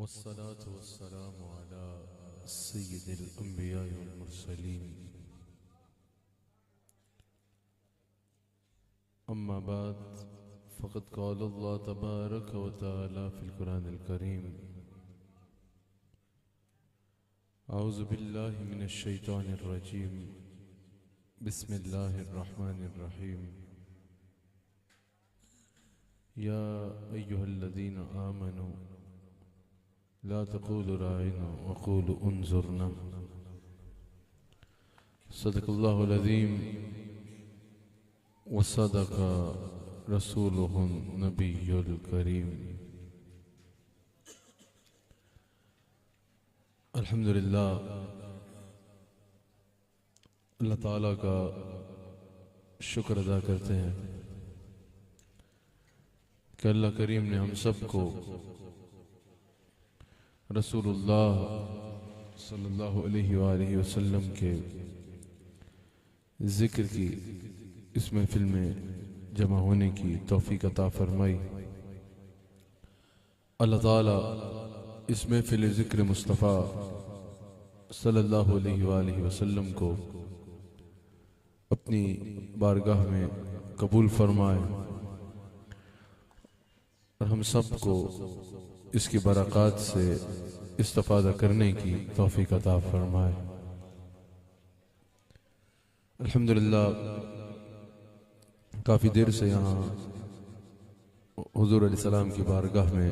वस्सलातु वस्सलामु अला सय्यिदिल अंबिया वल मुरसलीन अम्मा बाद फ़क़द क़ाल अल्लाह तबारक व तआला फ़िल क़ुरानिल करीम अऊज़ु बिल्लाहि मिनश शैतानिर रजीम बिस्मिल्लाहिर रहमानिर रहीम या अय्युहल्लज़ीना आमनू ला तक़ूलू राइना वक़ूलू उन्ज़ुरना सदक़ल्लाहुल अज़ीम व सदक़ रसूलुहुन नबियुल करीम। अल्हम्दुलिल्लाह, अल्लाह ताला का शुक्र अदा करते हैं कि अल्लाह करीम ने हम सबको रसूलुल्लाह सल्लल्लाहु अलैहि वसल्लम के ज़िक्र की इस महफिल में जमा होने की तौफीक अता फरमाई। अल्लाह ताला इस महफिल ज़िक्र मुस्तफ़ा सल्लल्लाहु अलैहि वसल्लम को अपनी बारगाह में कबूल फरमाए और हम सबको इसकी बरक़ात से इस्तिफ़ादा करने की तौफ़ीक़ अता फरमाए। अल्हम्दुलिल्लाह, काफ़ी देर से यहाँ हुज़ूर अलैहिस्सलाम की बारगाह में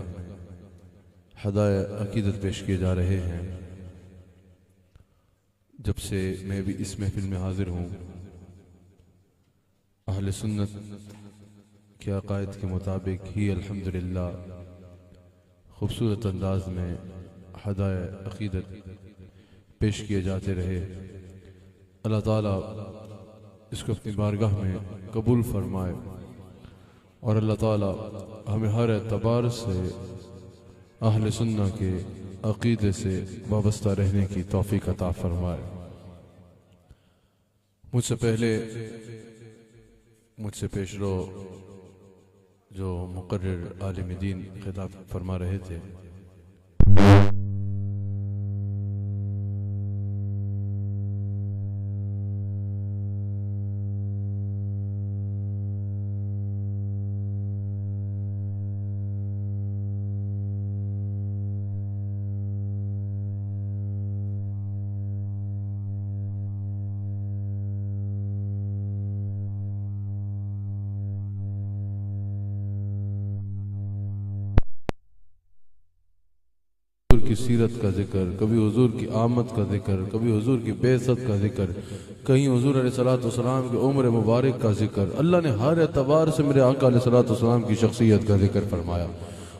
हदाए अक़ीदत पेश किए जा रहे हैं। जब से मैं भी इस महफिल में हाज़िर हूँ, अहले सुन्नत के अक़ायद के मुताबिक ही अल्हम्दुलिल्लाह खूबसूरत अंदाज में हदाए अक़ीदत पेश किए जाते रहे। अल्लाह ताला इसको अपनी बारगाह में कबूल फरमाए और अल्लाह ताला हमें हर एतबार से अहले सुन्ना के अक़ीदे से वाबस्ता रहने की तौफ़ीक़ अता फरमाए। मुझसे पेशरो जो मुक़र्रिर आलिम दीन खिताब फरमा रहे थे, की सीरत का जिक्र, कभी हुजूर की आमद का जिक्र, कभी हुजूर की बेइज्जत का जिक्र, कहीं हुजूर अलैहिस्सलाम की उम्र मुबारक का जिक्र। अल्लाह ने हर एतबार से मेरे आका अलैहिस्सलाम की शख्सियत का जिक्र फरमाया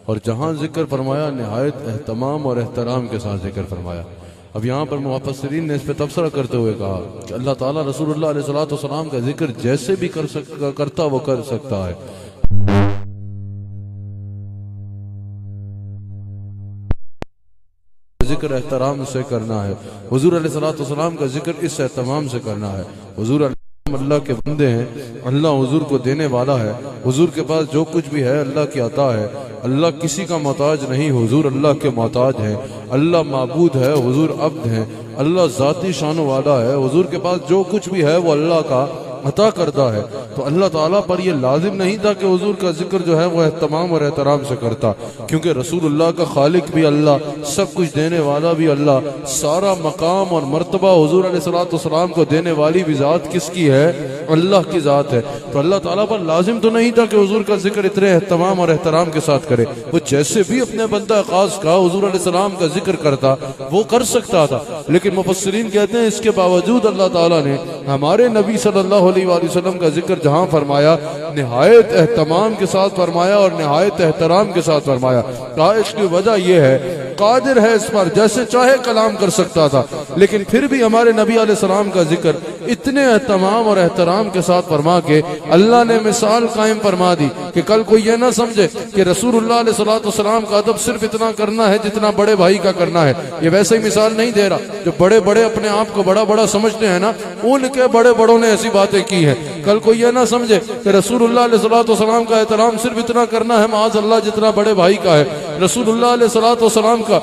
और जहाँ जिक्र फरमाया निहायत एहतमाम और एहतराम के साथ जिक्र फरमाया। अब यहाँ पर मुफस्सिरीन ने इस पर तबसरा करते हुए कहा कि अल्लाह ताला रसूलुल्लाह अलैहिस्सलाम का जिक्र जैसे भी करता वो कर सकता है। जिक्र एहतराम से करना है, हुजूर अलैहिस्सलाम का जिक्र इस एहतमाम से करना है। हुजूर अल्लाह के बंदे हैं, अल्लाह हुजूर को देने वाला है, हुजूर के पास जो कुछ भी है अल्लाह की अता है। अल्लाह किसी का मोहताज नहीं, हुजूर अल्लाह के मोहताज हैं। अल्लाह माबूद है, हुजूर अब्द हैं। अल्लाह ज़ाती शान वाला है, हुजूर के पास जो कुछ भी है वो अल्लाह का अता करता है। तो अल्लाह ताला पर यह लाजिम नहीं था कि हुजूर का जिक्र जो है वह तमाम और एहतराम से करता, क्योंकि रसूलुल्लाह का खालिक भी अल्लाह, सब कुछ देने वाला भी अल्लाह, सारा मकाम और मर्तबा हुजूर अलैहिस्सलाम को देने वाली भी ज़ात किसकी है? अल्लाह की ज़ात है। तो अल्लाह ताला पर लाजिम तो नहीं था कि हुजूर का जिक्र इतने एहतमाम और एहतराम के साथ करे। वो जैसे भी अपने बंदा खास का हुजूर अलैहिस्सलाम का जिक्र करता वो कर सकता था, लेकिन मुफस्सिरीन कहते हैं इसके बावजूद अल्लाह ताला ने हमारे नबी सल्लल्लाहु अलैहि वसल्लम का जिक्र जहां फरमाया निहायत एहतमाम के साथ फरमाया और निहायत एहतराम के साथ फरमाया। कहा इसकी वजह यह है कादिर है इस पर, जैसे चाहे कलाम कर सकता था, लेकिन फिर भी हमारे नबी अलैहिस्सलाम का जिक्र इतने एहतमाम और एहतराम के साथ फरमा के अल्लाह ने मिसाल कायम फरमा दी कि कल कोई ये ना समझे कि रसूलुल्लाह अलैहिस्सलाम का अदब सिर्फ इतना करना है जितना बड़े भाई का करना है। ये वैसे ही मिसाल नहीं दे रहा, जो बड़े बड़े अपने आप को बड़ा बड़ा समझते हैं ना, उनके बड़े बड़ों ने ऐसी बातें की हैं। कल कोई ये ना समझे कि रसूलुल्लाह अलैहिस्सलाम का एहतराम सिर्फ इतना करना है माज़ अल्लाह जितना बड़े भाई का है। रसूलुल्लाह अलैहि सलाम का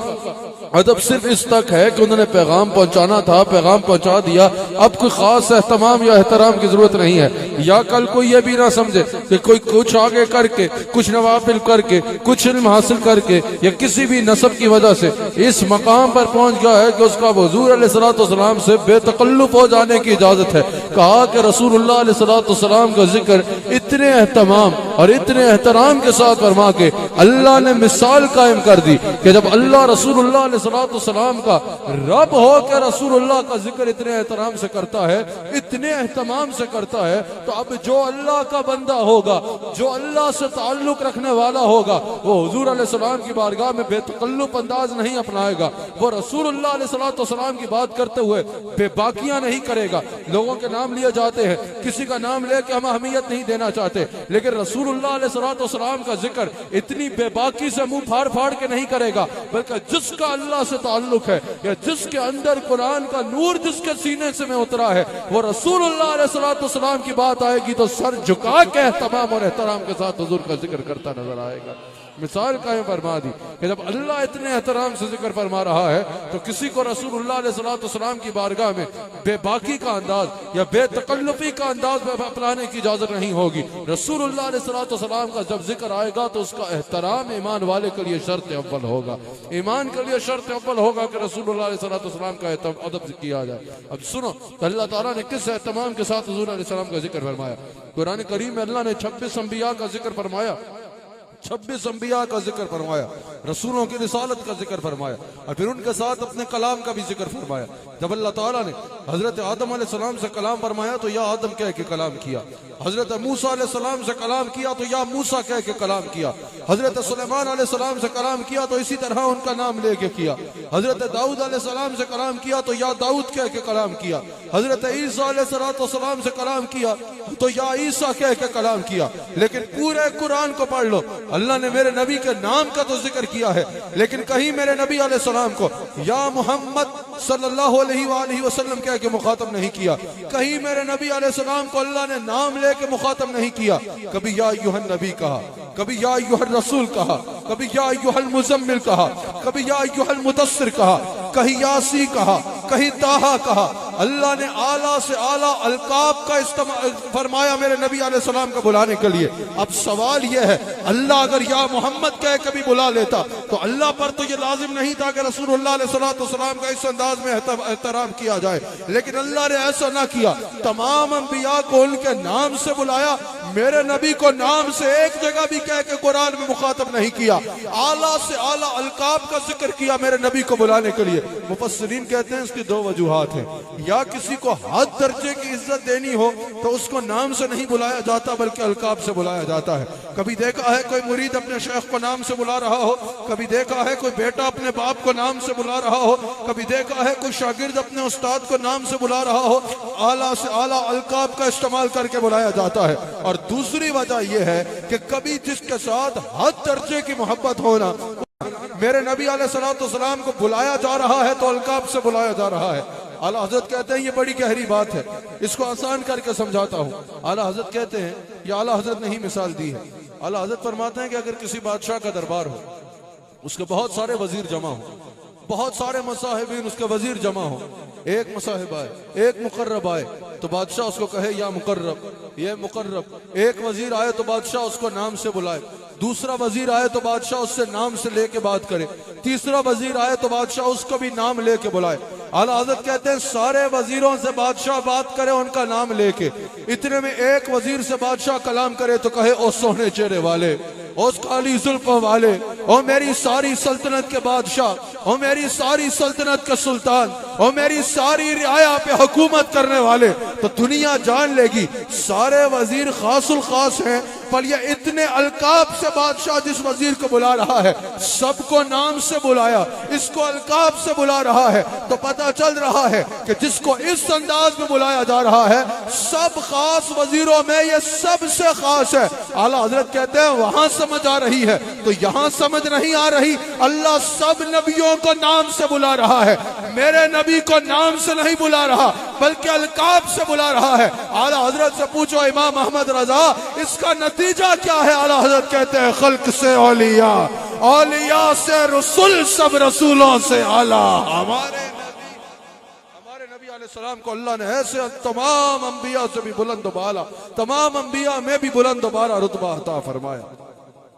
अदब सिर्फ इस तक है कि उन्होंने पैगाम पहुंचाना था, पैगाम पहुंचा दिया। अब कोई खास एहतमाम या एहतराम की जरूरत नहीं है। या कल कोई ये भी ना समझे कि कोई कुछ आगे करके, कुछ नवाफिल करके, कुछ इल्म हासिल करके या किसी भी नसब की वजह से इस मकाम पर पहुंच गया है कि उसका हुजूर अलैहिस्सलाम से बेतकल्लुफ हो जाने की इजाजत है। कहा कि रसूलुल्लाह अलैहिस्सलाम का जिक्र इतने एहतमाम और इतने एहतराम के साथ फरमा के अल्लाह ने मिसाल कायम कर दी कि जब अल्लाह रसूलुल्लाह अलैहिस्सलाम का रब हो के रसूलुल्लाह का जिक्र इतने एहतराम से करता है, इतने एहतमाम से करता है, तो अब जो अल्लाह का बंदा होगा, जो अल्लाह से ताल्लुक रखने वाला होगा, वो हुजूर अलैहिस्सलाम की बारगाह में बेतकल्लुफ अंदाज नहीं अपनाएगा। वो रसूलुल्लाह अलैहिस्सलाम की बात करते हुए बेबाकियां नहीं करेगा। लोगों के नाम लिए जाते हैं, किसी का नाम लेके हम अहमियत नहीं देना चाहते, लेकिन रसूलुल्लाह अलैहिस्सलाम का जिक्र इतनी बेबाकी से मुंह फाड़ फाड़ के नहीं करेगा, बल्कि जिसका अल्लाह से ताल्लुक है या जिसके अंदर कुरान का नूर जिसके सीने से में उतरा है, वो रसूलुल्लाह अलैहिस्सलाम की बात आएगी तो सर झुका के एहतमाम और एहतराम के साथ हुजूर का जिक्र करता नजर आएगा। मिसाल कायम फरमा दी कि जब अल्लाह इतने एहतराम से जिक्र फरमा रहा है तो किसी को रसूलुल्लाह अलैहिस्सलाम की बारगाह में बेबाकी का अंदाज या बेतकल्लुफी का अंदाज अपनाने की इजाजत नहीं होगी। रसूलुल्लाह अलैहिस्सलाम का जब जिक्र आएगा तो उसका एहतराम ईमान वाले के लिए शर्त अव्वल होगा। ईमान के लिए शर्त अव्वल होगा कि रसूलुल्लाह अलैहिस्सलाम का अदब किया जाए। अब सुनो, अल्लाह ताला ने किस एहतमाम के साथ हुजूर अलैहिस्सलाम का जिक्र फरमाया। कुरान करीम में अल्लाह ने 26 अंबिया का जिक्र फरमाया, 26 अंबिया का जिक्र फरमाया, रसूलों की रिसालत का जिक्र फरमाया और फिर उनके साथ अपने कलाम का भी जिक्र फरमाया। जब अल्लाह ताला ने हजरत आदम अलैहिस्सलाम से कलाम फरमाया तो या आदम कह के कलाम किया, हजरत मूसा अलैहिस्सलाम से कलाम किया तो या मूसा कह के कलाम किया, हजरत सुलेमान अलैहिस्सलाम से कलाम किया तो इसी तरह उनका नाम लेके किया, हजरत दाऊद अलैहिस्सलाम से कलाम किया तो या दाऊद कह के कलाम किया, हजरत ईसा अलैहिस्सलाम से कलाम किया तो या ईसा कह के कलाम किया। लेकिन पूरे कुरान को पढ़ लो, अल्लाह ने मेरे नबी के नाम का तो जिक्र किया है, लेकिन कहीं मेरे नबी अलैहिस्सलाम को या मोहम्मद सल्लल्लाहु अलैहि वसल्लम कह के मुखातब नहीं किया। कहीं मेरे नबी अलैहिस्सलाम को अल्लाह ने नाम लेके मुखातब नहीं किया। कभी या अय्युहन नबी कहा, कभी या अय्युहर रसूल कहा, कभी या अय्युहल मुज़म्मिल कहा, कभी या अय्युहल मुदस्सिर कहा, कहीं यासी कहा, कहीं ताहा कहा। अल्लाह ने आला से आला अलकाब का इस्तेमाल फरमाया मेरे नबी अलैहिस्सलाम को बुलाने के लिए। अब सवाल यह है, अल्लाह अगर या मोहम्मद कह कभी बुला लेता तो अल्लाह पर तो ये लाजिम नहीं था कि रसूलुल्लाह अलैहिस्सलाम का इस अंदाज में एहतराम किया जाए, लेकिन अल्लाह ने ऐसा ना किया। तमाम अंबिया को उनके नाम से बुलाया, मेरे नबी को नाम से एक जगह भी कह के कुरान में मुखातब नहीं किया। आला से आला अलकाब का जिक्र किया मेरे नबी को बुलाने के लिए। मुफस्सिरीन कहते हैं इसकी दो वजूहात हैं, या किसी को हद दर्जे की इज्जत देनी हो तो उसको नाम से नहीं बुलाया जाता बल्कि अलकाब से बुलाया जाता है। कभी देखा है कोई मुरीद अपने शेख को नाम से बुला रहा हो, कभी देखा है कोई बेटा अपने बाप को नाम से बुला रहा हो, कभी देखा है कोई शागिर्द अपने उस्ताद को नाम से बुला रहा हो। आला से आला अलकाब का इस्तेमाल करके बुलाया जाता है। और दूसरी वजह यह है कि कभी जिसके साथ हद दर्जे की मोहब्बत होना, मेरे नबी अलैहिस्सलाम को बुलाया जा रहा है तो अलकाब से बुलाया जा रहा है। आला हजरत कहते हैं ये बड़ी गहरी बात है, इसको आसान करके समझाता हूँ। आला हजरत कहते हैं, या आला हजरत ने ही मिसाल दी है। आला हजरत फरमाते हैं कि अगर किसी बादशाह का दरबार हो, उसके बहुत सारे वजीर जमा हो, बहुत सारे मुसाहिबीन उसके वजीर जमा हो, एक मुसाहिब आए, एक मुकर्रब आए तो बादशाह उसको कहे या मुकर्रब, ये मुकर्रब। एक वजीर आए तो बादशाह उसको नाम से बुलाए, दूसरा वजीर आए तो बादशाह उससे नाम से लेके बात करे, तीसरा वजीर आए तो बादशाह उसको भी नाम लेके बुलाए। आला हज़रत कहते हैं सारे वजीरों से बादशाह बात करे उनका नाम लेके, इतने में एक वजीर से बादशाह कलाम करे तो कहे ओ सोने चेहरे वाले, ओ काली जुल्फों वाले, ओ मेरी सारी सल्तनत के बादशाह, ओ मेरी सारी सल्तनत के सुल्तान, ओ मेरी सारी रियाया पे हुकूमत करने वाले, तो दुनिया जान लेगी सारे वजीर खासुल खास हैं। पर ये इतने अलकाब से बादशाह जिस वजीर को बुला रहा है, सबको नाम से बुलाया, इसको अलकाब से बुला रहा है, तो पता चल रहा है कि जिसको इस अंदाज में बुलाया जा रहा है, सब खास वजीरों में ये सबसे खास है। आला हजरत कहते हैं वहां समझ आ रही है तो यहां समझ नहीं आ रही। अल्लाह सब नबियों लोगों को नाम से बुला रहा है, मेरे नबी को नाम से नहीं बुला रहा बल्कि अलकाब से बुला रहा है। आला हजरत से पूछो इमाम अहमद रजा, इसका नतीजा क्या है? आला हजरत कहते हैं खल्क से औलिया, औलिया से रसूल, सब रसूलों से आला। हमारे नबी अलैहिस्सलाम को अल्लाह ने ऐसे तमाम अंबिया से भी बुलंद बाला, तमाम अंबिया में भी बुलंद बाला रुतबा अता फरमाया।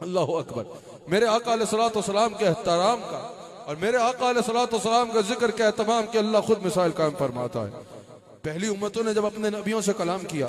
अल्लाह अकबर। मेरे आका अलैहिस्सलाम के एहतराम का और मेरे आका अलैहिस्सलाम का जिक्र के एहतमाम के अल्लाह खुद मिसाइल कायम फरमाता है। पहली उम्मतों ने जब अपने नबियों से कलाम किया,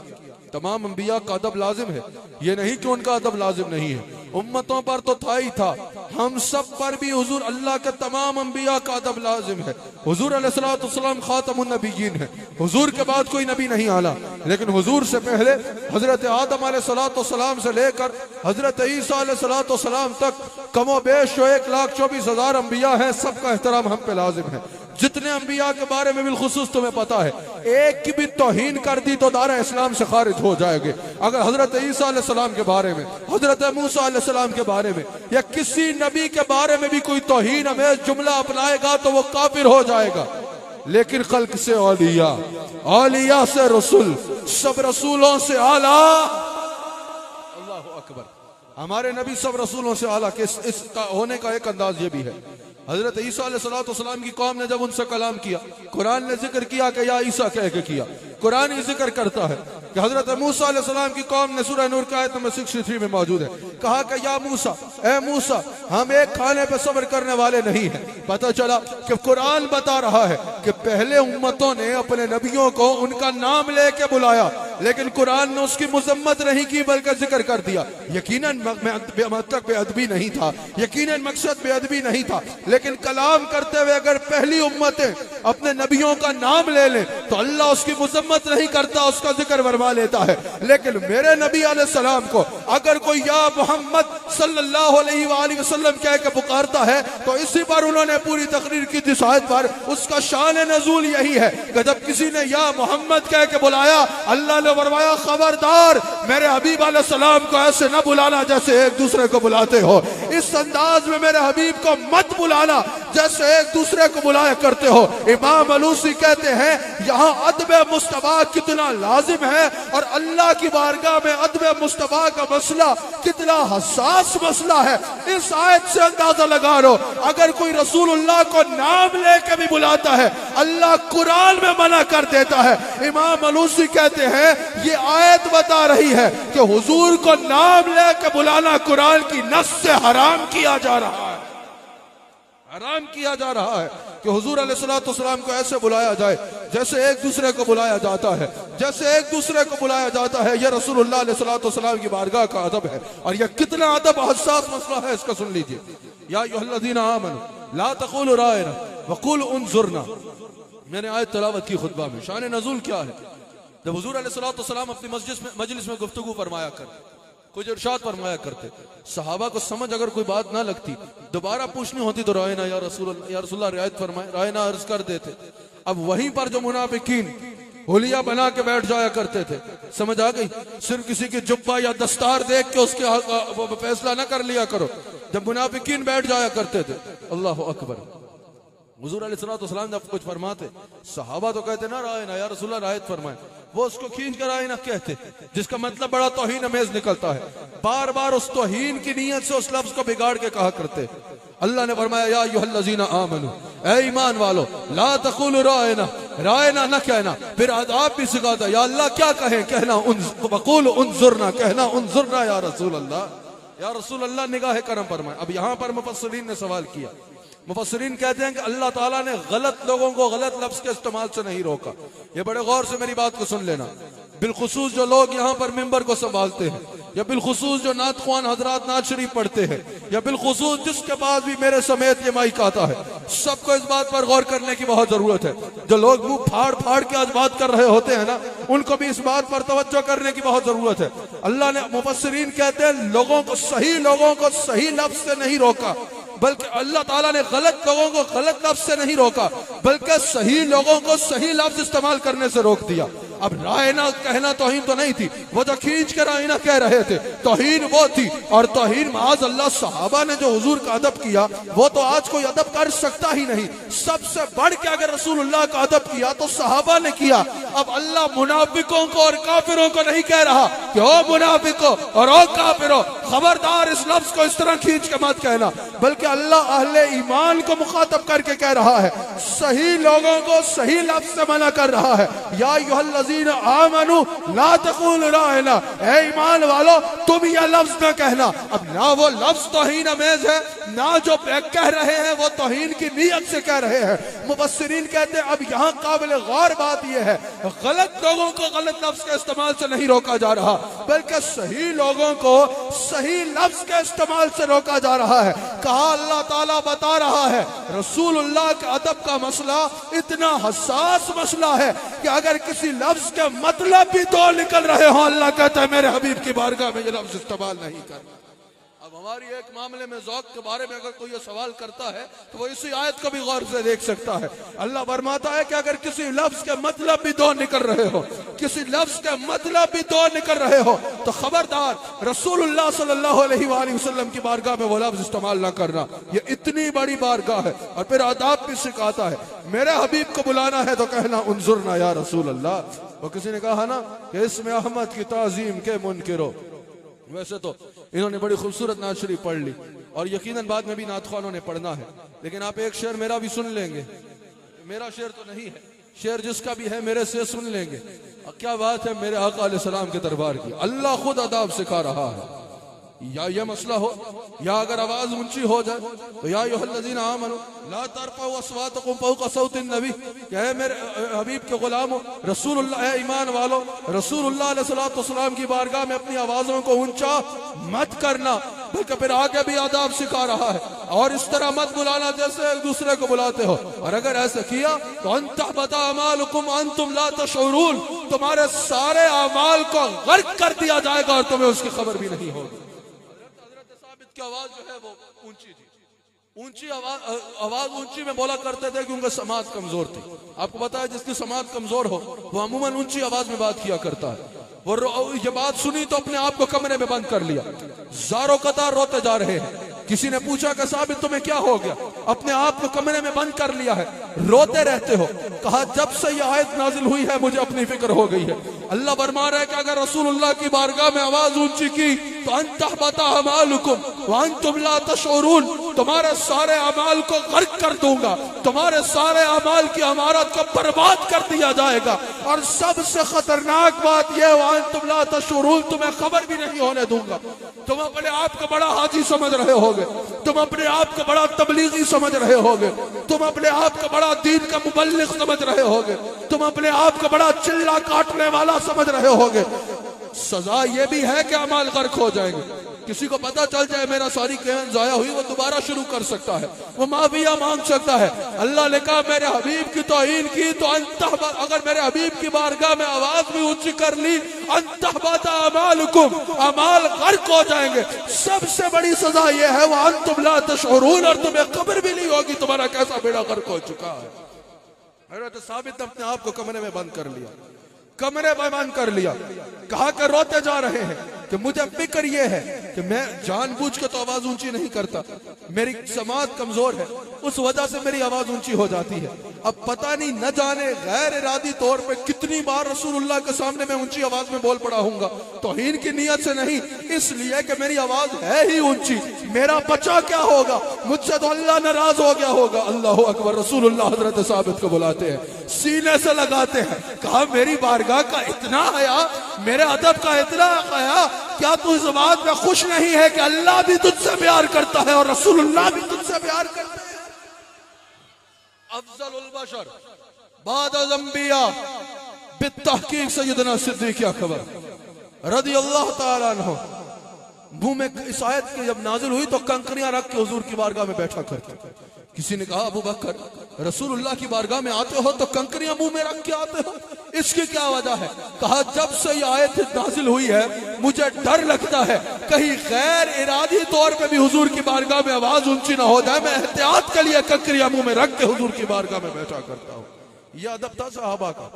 तमाम अंबिया का अदब लाजिम है, ये नहीं कि उनका अदब लाजिम नहीं है, उम्मतों पर तो था ही था, हम सब पर भी हुजूर अल्लाह के तमाम अंबिया का अदब लाजिम है। हुजूर अलैहिस्सलाम खातमुन नबिय्यीन है, हुजूर के बाद कोई नबी नहीं आला, लेकिन हुजूर से पहले हजरत आदम अलैहिस्सलाम से लेकर हजरत ईसा अलैहिस्सलाम तक कमो बेश जो 1,24,000 अंबिया हैं, सबका एहतराम हम पे लाजिम है। जितने अंबिया के बारे में बिलखुसूस तुम्हें पता है, एक की भी तौहीन कर दी तो दारा इस्लाम से खारिज हो जाएंगे। अगर हजरत ईसा अलैहिस्सलाम के बारे में, हजरत मूसा अलैहिस्सलाम के बारे में या किसी नबी के बारे में भी कोई तौहीन हमें जुमला अपनाएगा तो वो काफिर हो जाएगा। लेकिन खल्क से औलिया, औलिया से रसूल, सब रसूलों से आला। अल्लाह अकबर। हमारे नबी सब रसूलों से आला के इसका होने का एक अंदाज ये भी है। हजरत ईसा अलैहिस्सलाम की कौम ने जब उनसे कलाम किया, कुरान ने जिक्र किया कि या ईसा कह के किया। कुरान ही जिक्र करता है कि हजरत मूसा अलैहिस्सलाम की कौम ने सूरह नूर का आयत नंबर 63 में मौजूद है, कहा कि या मूसा, ए मूसा, हम एक खाने पे सब्र करने वाले नहीं हैं। पता चला कि कुरान बता रहा है कि पहले उम्मतों ने अपने नबियों को उनका नाम लेके बुलाया, लेकिन कुरान ने उसकी मुजम्मत नहीं की बल्कि जिक्र कर दिया। यकीनन मतलब बेअदबी नहीं था, यकीनन मकसद बेअदबी नहीं था, लेकिन कलाम करते हुए अगर पहली उम्मतें अपने नबियों का नाम ले लें तो अल्लाह उसकी मुजम्मत नहीं करता, उसका जिक्र फरमा लेता है। लेकिन मेरे नबी अलैहिस्सलाम को अगर कोई या मोहम्मद सल्लल्लाहु अलैहि वसल्लम कह के पुकारता है तो इसी पर उन्होंने पूरी तकरीर की थी शायद पर, उसका शान नज़ूल यही है कि जब किसी ने या मोहम्मद कह के बुलाया, अल्लाह ने फरमाया खबरदार मेरे हबीब अलैहिस्सलाम को ऐसे न बुलाना जैसे एक दूसरे को बुलाते हो, इस अंदाज में मेरे हबीब को मत बुलाना जैसे एक दूसरे को बुलाया करते हो। इमाम अलूसी कहते हैं यहाँ अदब मुस्तफा कितना लाजिम है और अल्लाह की बारगाह में अदब मुस्तफा का मसला कितना हसास मसला है। इस आयत से अंदाजा लगा लो, अगर कोई रसूलुल्लाह को नाम लेके भी बुलाता है, अल्लाह कुरान में मना कर देता है। इमाम अलूसी कहते हैं ये आयत बता रही है कि हुजूर को नाम लेके बुलाना कुरान की नस से हराम किया जा रहा है, हराम किया जा रहा है कि हुजूर अलैहिस्सलाम को ऐसे बुलाया जाए जैसे एक दूसरे को बुलाया जाता है, जैसे एक दूसरे को बुलाया जाता है। यह रसूलुल्लाह अलैहिस्सलाम की बारगाह का अदब है और यह कितना अदब हसास मसला है, इसका सुन लीजिए। या अय्युहल्लज़ीना आमनू ला तक़ूलू राइना वक़ूलू उन्ज़ुरना। मैंने आयत तिलावत की खुतबा में। शान नज़ूल क्या है? जब हुजूर अलैहिस्सलाम अपनी मजलिस में गुफ्तगू फरमाया करते, कुछ इरशाद फरमाया करते, सहाबा को समझ अगर कोई बात ना लगती, दोबारा पूछनी होती तो रायना या रसूलुल्लाह रियायत फरमाए, रायना अर्ज कर देते। अब वहीं पर जो मुनाफिकीन होलिया बना के बैठ जाया करते थे, समझ आ गई? सिर्फ किसी की जुब्बा या दस्तार देख के उसके फैसला ना कर लिया करो। जब मुनाफिकीन बैठ जाया करते थे, अल्लाह अकबर, हुजूर अलैहिस्सलाम जब कुछ फरमाते, सहाबा तो कहते ना रायना या रसूलुल्लाह रायत फरमाए, वो उसको खींच कर रायना कहते, जिसका मतलब बड़ा तौहीन अमेज निकलता है। बार बार उस तौहीन की नीयत से उस लफ्ज को बिगाड़ के कहा करते। अल्लाह ने फरमाया या अय्युहल्लज़ीना आमनू, ए ईमान वालो, ला तक़ूलू रायना, रायना न कहना। फिर आप भी सिखाता, या अल्लाह क्या कहें? कहना वक़ूलू उन्ज़ुरना, कहना उन्ज़ुरना या रसूल अल्लाह, या रसूल अल्लाह निगाह करम फरमाए। अब यहाँ पर मुफस्सिरीन ने सवाल किया, मुफस्सिरीन कहते हैं कि अल्लाह ताला ने गलत लोगों को गलत लफ्ज के इस्तेमाल से नहीं रोका। ये बड़े गौर से मेरी बात को सुन लेना। बिलखुसूस जो लोग यहाँ पर मिंबर को संभालते हैं, या बिलखुसूस जो नात ख्वान हजरात नात शरीफ पढ़ते हैं, या बिलखुसूस जिसके पास भी मेरे समेत ये माइक आता है, सबको इस बात पर गौर करने की बहुत जरूरत है। जो लोग मुंह फाड़ फाड़ के आज बात कर रहे होते हैं ना, उनको भी इस बात पर तवज्जो करने की बहुत जरूरत है। अल्लाह ने, मुफस्सिरीन कहते हैं, लोगों को सही लफ्ज से नहीं रोका, बल्कि अल्लाह ताला ने गलत लोगों को गलत लफ्ज से नहीं रोका, बल्कि सही लोगों को सही लफ्ज इस्तेमाल करने से रोक दिया। अब रायना कहना तौहीन तो नहीं थी, वो जो खींच कर रायना कह रहे थे तौहीन वो थी। और तौहीन माज अल्लाह सहाबा ने जो हुजूर का अदब किया वो तो आज कोई अदब कर सकता ही नहीं। सबसे बढ़ के अगर रसूलुल्लाह का अदब किया तो सहाबा ने किया। अब अल्लाह मुनाफिकों को और काफिरों को नहीं कह रहा कि ओ मुनाफिकों और ओ काफिरों खबरदार इस लफ्ज को इस तरह खींच के मत कहना, बल्कि अल्लाह अहले ईमान को मुखातब करके कह रहा है, सही लोगों को सही लफ्ज से मना कर रहा है। या अय्युहल्लज़ीना आमनू ला तक़ूलू राइना, ए ईमान वालो तुम यह लफ्ज न कहना। अब ना वो लफ्ज तौहीन अमेज है, ना जो कह रहे हैं वो तौहीन की नीयत से कह रहे हैं। मुफस्सिरीन कहते हैं अब यहाँ काबिल गौर बात यह है, गलत लोगों को गलत लफ्ज के इस्तेमाल से नहीं रोका जा रहा, बल्कि सही लोगों को सही लफ्ज के इस्तेमाल से रोका जा रहा है। कहा अल्लाह ताला बता रहा है रसूलुल्लाह के अदब का मसला इतना हसास मसला है कि अगर किसी लफ्ज के मतलब भी दो निकल रहे हो, अल्लाह कहता है मेरे हबीब की बारगाह में ये लफ्ज इस्तेमाल नहीं करना। अब हमारी एक मामले में ज़ौक़ के बारे में अगर कोई ये सवाल करता है तो वो इसी आयत को भी गौर से देख सकता है। अल्लाह फरमाता है कि अगर किसी लफ्ज के मतलब भी दो निकल रहे हो, किसी लफ्ज के मतलब भी दो निकल रहे हो तो खबरदार रसूलुल्लाह सल्लल्लाहु अलैहि वसल्लम की बारगाह में वो लफ्ज इस्तेमाल ना करना। ये इतनी बड़ी बारगाह है। और फिर आदाब भी सिखाता है, मेरे हबीब को बुलाना है तो कहना उन्जुरना या रसूल अल्लाह। वो किसी ने कहा ना कि इसमें अहमद की ताजीम के मुनकिरो, वैसे तो इन्होंने बड़ी खूबसूरत नात शरीफ पढ़ ली और यकीनन बाद में भी नात ख्वानों ने पढ़ना है, लेकिन आप एक शेर मेरा भी सुन लेंगे। मेरा शेर तो नहीं है, शेर जिसका भी है मेरे से सुन लेंगे। क्या बात है मेरे आका अलैहिस्सलाम के दरबार की। अल्लाह खुद अदाब सिखा रहा है। या ये मसला हो या अगर आवाज ऊंची हो जाए तो या अय्युहल्लज़ीना आमनू ला तरफ़ऊ अस्वातकुम फ़ौक़ सौतिन नबी, कहे मेरे हबीब के गुलामों रसूलुल्लाह ईमान वालों रसूलुल्लाह अलैहिस्सलातु वस्सलाम की बारगाह में अपनी आवाजों को ऊंचा मत करना। बल्कि फिर आगे भी आदाब सिखा रहा है, और इस तरह मत बुलाना जैसे एक दूसरे को बुलाते हो, और अगर ऐसे किया तो अंतहबता अमालुकुम अंतुम ला तशऊरून, तुम्हारे सारे अमाल को गर्क कर दिया जाएगा और तुम्हें उसकी खबर भी नहीं होगी। की आवाज जो है वो ऊंची थी, ऊंची आवाज ऊंची में बोला करते थे क्योंकि समाज कमजोर थी। आपको पता है जिसकी समाज कमजोर हो वो अमूमन ऊंची आवाज में बात किया करता है। वो ये बात सुनी तो अपने आप को कमरे में बंद कर लिया, ज़ारो कतार रोते जा रहे हैं। किसी ने पूछा कि साबित तुम्हें क्या हो गया, अपने आप को कमरे में बंद कर लिया है, रोते रहते हो। कहा जब से यह आयत नाजिल हुई है मुझे अपनी फिक्र हो गई है। अल्लाह फरमा रहा है कि अगर रसूलुल्लाह की बारगाह में आवाज ऊंची की तो अंतहबता अमालुकुम व अंतुम ला तशऊरून, तुम्हारे सारे अमाल को गर्क कर दूंगा, तुम्हारे सारे अमाल की अमारत को बर्बाद कर दिया जाएगा। और सबसे खतरनाक बात यह व अंतुम ला तशऊरून, तुम्हें खबर भी नहीं होने दूंगा। तुम अपने आप को बड़ा हाजी समझ रहे होगे, तुम अपने आप को बड़ा तबलीगी समझ रहे होगे, तुम अपने आप को बड़ा दीन का मुबल्लिग समझ रहे होगे, तुम अपने आप को बड़ा चिल्ला काटने वाला समझ रहे होगे। सजा ये भी है कि अमाल गर्क हो जाएंगे। किसी को पता चल जाए मेरा सारी कहन जाया हुई, वो दोबारा शुरू कर सकता है, वो माफिया मांग सकता है। अल्लाह ने कहा मेरे हबीब की तौहीन की तो अगर मेरे हबीब की बारगाह में आवाज भी ऊंची कर ली अंतहबता अमालुकुम, अमाल गर्क हो जाएंगे। सबसे बड़ी सजा यह है वह अंतुम ला तशऊरून, और तुम्हें खबर भी नहीं होगी तुम्हारा कैसा बेड़ा गर्क हो चुका है। हज़रत साबित ने अपने आप को कमरे में बंद कर लिया, कमरे में बंद कर लिया। कहा कर रोते जा रहे हैं कि मुझे फिक्र ये है कि मैं जानबूझ के तो आवाज ऊंची नहीं करता, मेरी समाज कमजोर है, उस वजह से मेरी आवाज ऊंची हो जाती है। अब पता नहीं न जाने गैर इरादी तौर पे कितनी बार रसूलुल्लाह के सामने मैं ऊंची आवाज में बोल पड़ा हूंगा, तौहीन की नियत से नहीं, इसलिए कि मेरी आवाज है ही ऊंची। मेरा बचा क्या होगा, मुझसे तो अल्लाह नाराज हो गया होगा। अल्लाह अकबर। रसूलुल्लाह हजरत साबित को बुलाते हैं, सीने से लगाते हैं, कहा मेरी बारगाह का इतना हया, मेरे अदब का इतना हया, क्या तू इस बात में खुश नहीं है कि अल्लाह भी तुझसे प्यार करता है और रसूलुल्लाह भी तुझसे प्यार करते हैं। अफजलुल बशर बाद अंबिया बित्तहकीक सैयदना सिद्दीक़ अकबर रज़ियल्लाहु ताला अन्हु मुंह में इस आयत की जब नाजिल हुई तो कंकरियां रख के हुजूर की बारगाह में बैठा करते। किसी ने कहा अबू बकर रसूलुल्लाह की बारगाह में आते हो तो कंकरियां मुंह में रख के आते हो, इसकी क्या वजह है? कहा जब से ये आयत नाजिल हुई है मुझे डर लगता है कहीं गैर इरादी तौर पे भी हुजूर की बारगाह में आवाज ऊंची ना हो जाए, मैं एहतियात के लिए कंकरियां मुंह में रख के हुजूर की बारगाह में बैठा करता हूँ। यह अदब था सहाबा का।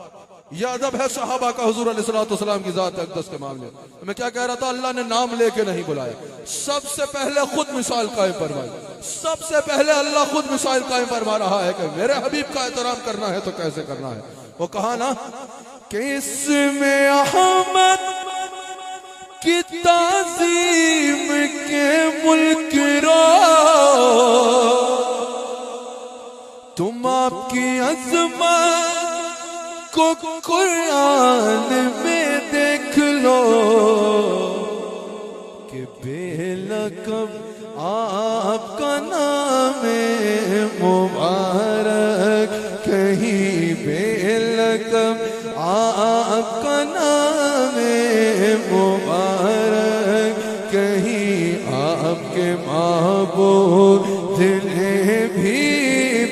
यह अदब है सहाबा का हुजूर अलैहिस्सलाम की जात अक़दस के मामले में। मैं क्या कह रहा था, अल्लाह ने नाम लेके नहीं बुलाया, सबसे पहले खुद मिसाल कायम फरमाई। सबसे पहले अल्लाह खुद मिसाल कायम फरमा रहा है कि मेरे हबीब का एहतराम करना है तो कैसे करना है। वो कहा ना कि इसमें अहमद की ताज़ीम के मुल्क रो, तुम आपकी अज़मत को कुरान में देख लो कि बेलकब आपका नाम मुबारक, कहीं बेलकब आपका नाम मुबारक, कहीं आपके महबूब ने भी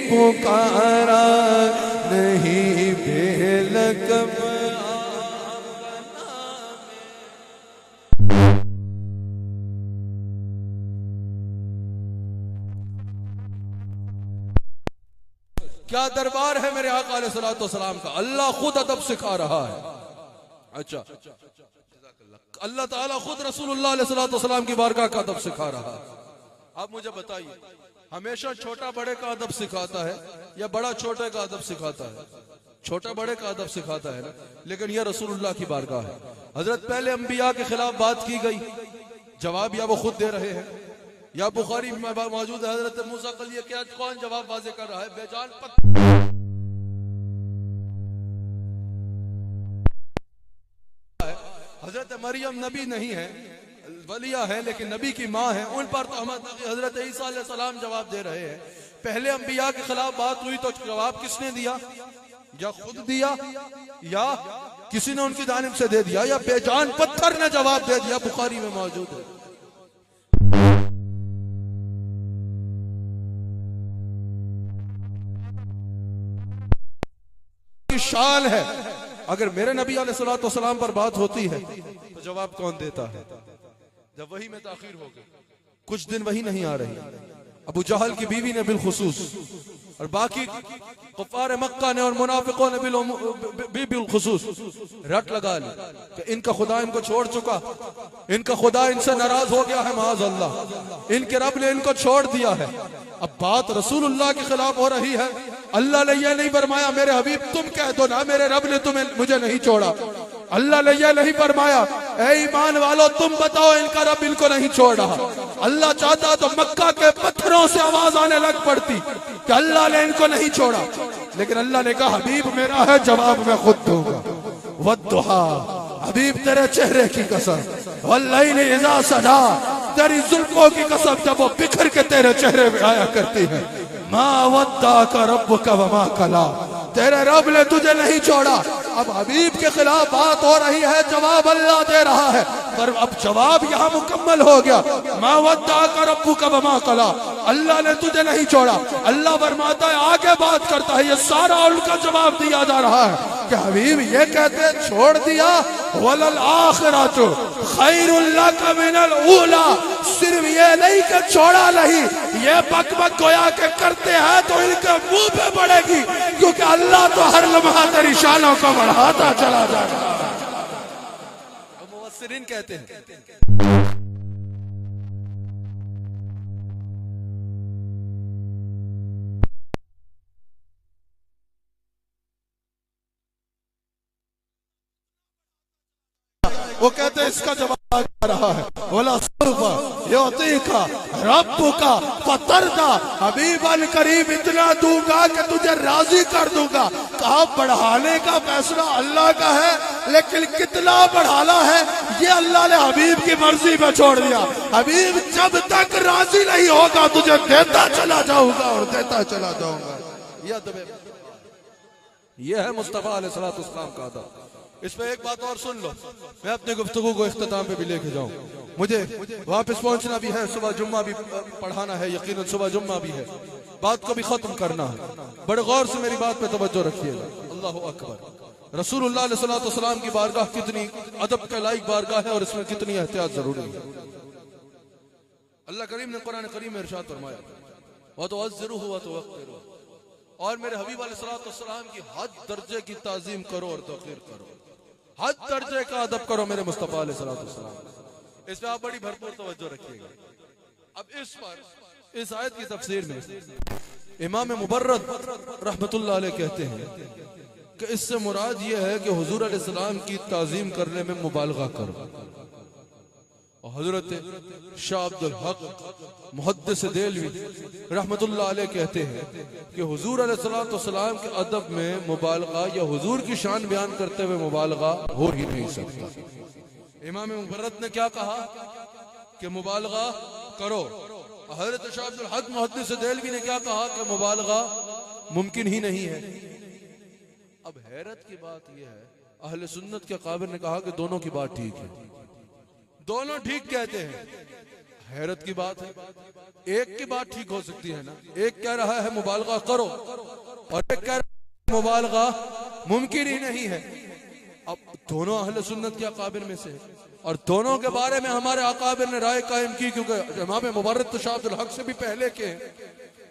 पुकारा नहीं बेलकब। क्या दरबार है मेरे आका अलैहिस्सलाम का, अल्लाह खुद अदब सिखा रहा है। अच्छा, अल्लाह ताला खुद रसूलुल्लाह अलैहिस्सलाम की बारगाह का अदब सिखा रहा है। आप मुझे बताइए, हमेशा छोटा बड़े का अदब सिखाता है या बड़ा छोटे का अदब सिखाता है? छोटा बड़े का अदब सिखाता है ना, लेकिन यह रसूलुल्लाह की बारगाह है। हजरत पहले अंबिया के खिलाफ बात की गई, जवाब या वो खुद दे रहे हैं या बुखारी में मौजूद है। हजरत मूसा कलिए क्या कौन जवाब वाजे कर रहा है? बेजान हजरत मरियम नबी नहीं है, वलिया है, लेकिन नबी की माँ है, उन पर तो हजरत ईसा अलैहि सलाम जवाब दे रहे हैं। पहले अंबिया के खिलाफ बात हुई तो जवाब किसने दिया? या खुद दिया या किसी ने उनकी जानिब से दे दिया या बेजान पत्थर ने जवाब दे दिया? बुखारी में मौजूद है। शान है, अगर मेरे नबी अलैहिस्सलाम पर बात होती है तो जवाब कौन देता है? जब वही में ताखीर हो गई, कुछ दिन वही नहीं आ रही, अबू जहल की बीवी ने बिलखुसूस और बाकी कुफार मक्का ने और मुनाफिकों ने बिलखुसूस रट लगा ली कि इनका खुदा इनको छोड़ चुका, इनका खुदा इनसे नाराज हो गया है, माज़ अल्लाह, इनके रब ने इनको छोड़ दिया है। अब बात रसूलुल्लाह के खिलाफ हो रही है। अल्लाह ने यह नहीं फरमाया मेरे हबीब तुम कह दो ना मेरे रब ने तुम्हें मुझे नहीं छोड़ा। अल्लाह ने यह नहीं फरमाया ऐ ईमान वालों तुम बताओ इनका रब इनको नहीं छोड़ रहा। अल्लाह चाहता तो मक्का के पत्थरों से आवाज आने लग पड़ती कि अल्लाह ने इनको नहीं छोड़ा, लेकिन अल्लाह ने कहा हबीब मेरा है, जवाब मैं खुद दूंगा। वद्दुहा, हबीब तेरे चेहरे की कसम, वल्लैल इज़ा सजा, तेरी जुल्फों की कसम जब वो बिखर के तेरे चेहरे पे आया करती है। मा वद्दाका रब्बुका वमा कला, तेरे रब ने तुझे नहीं छोड़ा। अब हबीब के खिलाफ बात हो रही है, जवाब अल्लाह दे रहा है, पर अब जवाब यहाँ मुकम्मल हो गया। मा वद्दाका रब्बुका वमा कला, अल्लाह ने तुझे नहीं छोड़ा। अल्लाह फरमाता है आगे बात करता है, ये सारा उनका जवाब दिया जा रहा है कि हबीब ये कहते छोड़ दिया, वलल आखिरतु खैरुल लका मिनल ऊला, सिर्फ ये नहीं कि छोड़ा नहीं, ये बक बक गोया के करते हैं तो इनके मुंह पे पड़ेगी, क्योंकि अल्लाह तो हर लम्हा तेरी शानों को बढ़ाता चला जा रहा है। मुफस्सिरीन कहते हैं वो कहते हैं इसका जवाब आ रहा है, बोला सुल्फा योतीका रब्बुका फतरदा, हबीबन करीब इतना दूंगा कि तुझे राजी कर दूंगा। कहा बढ़ाने का फैसला अल्लाह का है, लेकिन कितना बढ़ाना है ये अल्लाह ने हबीब की मर्जी में छोड़ दिया। हबीब जब तक राजी नहीं होगा तुझे देता चला जाऊंगा और देता चला जाऊंगा। यह है मुस्तफा अलैहिस्सलाम का अदब। इसमें एक बात और सुन लो, मैं अपनी गुफ्तगू को इख्तिताम पे भी लेके जाऊं, मुझे वापस पहुंचना भी है, सुबह जुम्मा भी पढ़ाना है, यकीनन सुबह जुम्मा भी है, बात को भी खत्म करना है। बड़े गौर से मेरी बात पे तवज्जो रखिएगा। अल्लाहु अकबर। रसूलुल्लाह अलैहि सल्लम की बारगाह कितनी अदब के लायक बारगाह है और इसमें कितनी एहतियात जरूरी है। अल्लाह करीम ने कुरान करीम में इरशाद फरमाया व तुअज़्ज़िरुहु व तुवक़्क़िरुहु, और मेरे हबीब अलैहिस्सलाम की हद दर्जे की ताजीम करो और तौकीर करो, हद दर्जे का अदब करो मेरे मुस्तफा अलैहिस्सलाम। इस पे आप बड़ी भरपूर तवज्जो रखिएगा। अब इस पर इस आयत की तफसीर में इमाम मुबर्रद रहमतुल्लाह अलैह कहते हैं कि इससे मुराद यह है कि हुजूर अलैहिस्सलाम की ताजीम करने में मुबालगा करो। हजरत शाह अब्दुल हक मुहद्दिस देलवी रहमतुल्लाह अलैह कहते हैं कि हुजूर अलैहिस्सलाम के अदब में मुबालगा या हुजूर की शान बयान करते हुए मुबालगा हो ही नहीं सकता। इमाम मुबर्रद ने क्या कहा कि मुबालगा करो। हजरत शाह अब्दुल हक मुहद्दिस देलवी ने क्या कहा कि मुबालगा मुमकिन ही नहीं है। अब हैरत की बात यह है, अहले सुन्नत के काबिल ने कहा कि दोनों की बात ठीक है, दोनों ठीक कहते हैं। हैरत की बात है, एक की बात ठीक हो सकती है ना, एक कह रहा है मुबालगा करो और एक कह रहा है मुबालगा मुमकिन ही नहीं है। अब दोनों अहले सुन्नत के अकाबिर में से और दोनों के बारे में हमारे अकाबिर ने राय कायम की, क्योंकि इमाम मुबर्रद तो शाह अब्दुल हक से भी पहले के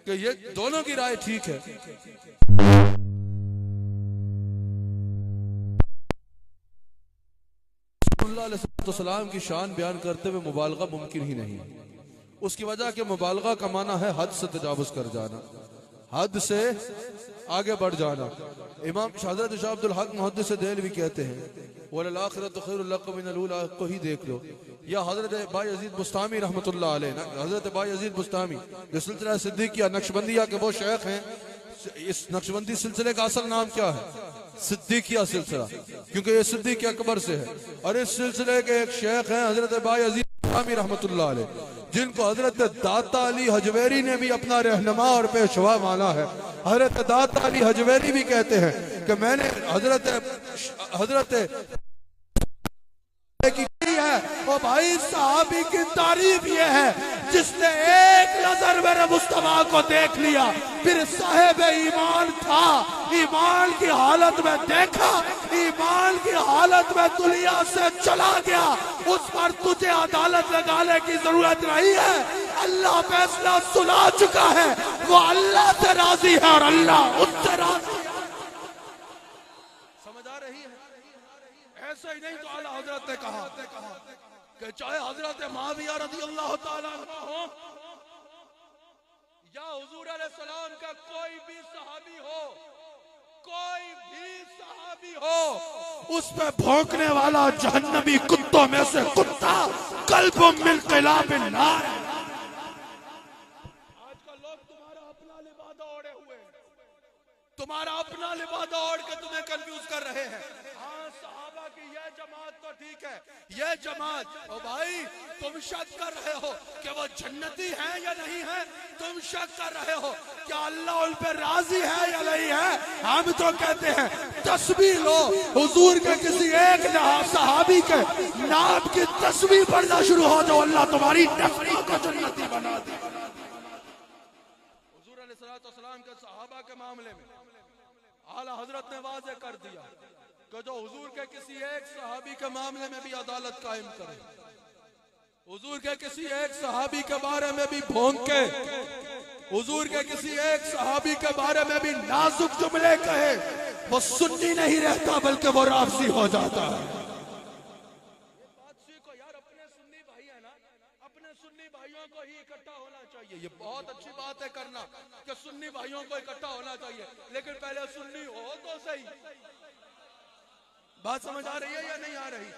कि ये दोनों की राय ठीक है। सलाम की शान बयान करते हुए मुबालगा मुमकिन ही नहीं है। उसकी वजह के मुबालगा का माना है हद से तजावुज कर जाना, हद से आगे बढ़ जाना। इमाम हज़रत शाह अब्दुल हक मुहद्दिस देलवी कहते हैं वल आखिरतु खैरुल लकुम मिनल ऊला को ही देख लो, या हज़रत बायज़ीद बुस्तामी रहमतुल्लाह अलैह, हज़रत बायज़ीद बुस्तामी जो सिलसिला सिद्दीकिया नक्शबंदिया के वो शेख हैं। इस नक्शबंदी सिलसिले का असल नाम क्या है? सिद्दीकिया सिलसिला, क्योंकि ये सिद्दीक अकबर से है। और इस सिलसिले के एक शेख हैं हजरत बायज़ीद बुस्तामी रहमतुल्लाह अलैह, जिनको हजरत दाता अली हजवेरी ने भी अपना रहनुमा और पेशवा माना है। हजरत दाता अली हजवेरी भी कहते हैं कि मैंने हजरत की है और भाई साहबी की तारीफ ये है जिसने एक नजर मेरे मुस्तफा को देख लिया, फिर साहेब ईमान था, ईमान की हालत में देखा, ईमान की हालत में दुनिया से चला गया, उस पर तुझे अदालत लगाने की जरूरत नहीं है। अल्लाह फैसला सुना चुका है, वो अल्लाह से राजी है और अल्लाह उससे राजी है। समझ आ रही है? ऐसा ही नहीं तो आला हजरत ने कहा कि चाहे हजरत मुआविया रज़ियल्लाहु ताला अन्हु हो या हुजूर अलैहिस्सलाम का कोई भी सहाबी हो, कोई भी सहाबी हो, उस पे भौंकने वाला जहन्नमी कुत्तों में से कुत्ता कल्बुम मिन क़िलाबिन नार। आजकल लोग तुम्हारा अपना लिबादा ओढ़े हुए, तुम्हारा अपना लिबादा ओढ़ के तुम्हें कंफ्यूज कर रहे हैं। हाँ, सहाबा की यह जमात तो ठीक है, यह जमात, ओ भाई तुम शक कर रहे हो कि वो जन्नती है या नहीं है, तुम शक कर रहे हो क्या अल्लाह उन पर राजी है या नहीं है। हम तो कहते हैं तस्बीह लो, हुजूर के किसी एक सहाबी के नाम की तस्बीह पढ़ना शुरू हो जाओ, अल्लाह तुम्हारी नफरी को जन्नती बना दे। हुजूर अलैहिस्सलाम के सहाबा के मामले में आला हजरत ने वाज़े कर दिया कि जो हुजूर के किसी एक सहाबी के मामले में भी अदालत कायम करे, हुजूर के किसी एक सहाबी के बारे में भी भौंक के, हुजूर के किसी एक सहाबी के बारे में भी नाजुक जुमले कहे, वो सुन्नी नहीं रहता बल्कि वो राफसी हो जाता है। बात सीखो यार, अपने सुन्नी भाई है ना, अपने सुन्नी भाइयों को ही इकट्ठा होना चाहिए। ये बहुत अच्छी बात है करना कि सुन्नी भाइयों को इकट्ठा होना चाहिए, लेकिन पहले सुन्नी हो तो सही। बात समझ आ रही है या नहीं आ रही?